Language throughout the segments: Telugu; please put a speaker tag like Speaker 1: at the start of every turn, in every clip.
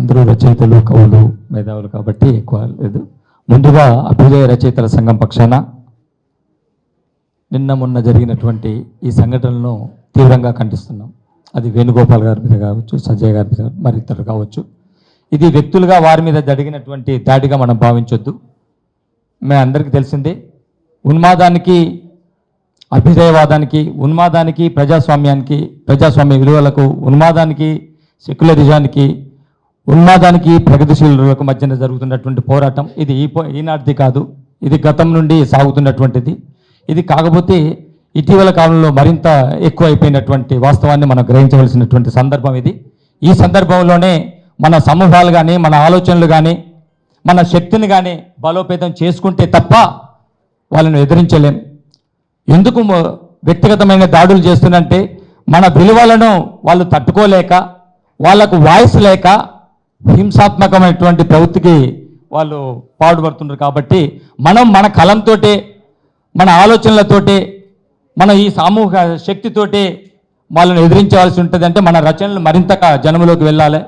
Speaker 1: అందరూ రచయితలు, కవులు, మేధావులు కాబట్టి ఎక్కువ లేదు. ముందుగా అభ్యుదయ రచయితల సంఘం పక్షాన నిన్న మొన్న జరిగినటువంటి ఈ సంఘటనలను తీవ్రంగా ఖండిస్తున్నాం. అది వేణుగోపాల్ గారి మీద కావచ్చు, సజ్జయ్ గారి మీద మరి ఇతరులు కావచ్చు. ఇది వ్యక్తులుగా వారి మీద జరిగినటువంటి దాడిగా మనం భావించొద్దు. మేము అందరికీ తెలిసిందే, ఉన్మాదానికి, అభ్యుదయవాదానికి, ఉన్మాదానికి, ప్రజాస్వామ్యానికి, ప్రజాస్వామ్య విలువలకు, ఉన్మాదానికి, సెక్యులరిజానికి, ఉన్మాదానికి, ప్రగతిశీలులకు మధ్యన జరుగుతున్నటువంటి పోరాటం ఇది ఈనాటిది కాదు. ఇది గతం నుండి సాగుతున్నటువంటిది. ఇది కాకపోతే ఇటీవల కాలంలో మరింత ఎక్కువ అయిపోయినటువంటి వాస్తవాన్ని మనం గ్రహించవలసినటువంటి సందర్భం ఇది. ఈ సందర్భంలోనే మన సమూహాలు కానీ, మన ఆలోచనలు కానీ, మన శక్తిని కానీ బలోపేతం చేసుకుంటే తప్ప వాళ్ళను ఎదిరించలేం. ఎందుకు వ్యక్తిగతమైన దాడులు చేస్తున్నంటే మన విలువలను వాళ్ళు తట్టుకోలేక, వాళ్లకు వాయిస్ లేక హింసాత్మకమైనటువంటి ప్రవృత్తికి వాళ్ళు పాటుపడుతున్నారు. కాబట్టి మనం మన కలంతోటే, మన ఆలోచనలతోటే, మన ఈ సామూహిక శక్తితోటే వాళ్ళని ఎదిరించవలసి ఉంటుంది. అంటే మన రచనలు మరింతగా జనంలోకి వెళ్ళాలి,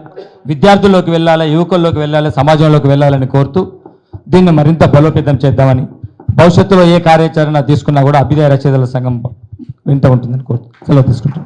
Speaker 1: విద్యార్థుల్లోకి వెళ్ళాలి, యువకుల్లోకి వెళ్ళాలి, సమాజంలోకి వెళ్ళాలని కోరుతూ దీన్ని మరింత బలోపేతం చేద్దామని, భవిష్యత్తులో ఏ కార్యాచరణ తీసుకున్నా కూడా అభ్యుదయ రచయితల సంఘం వెంట ఉంటుందని కోరుతూ సెలవు తీసుకుంటాం.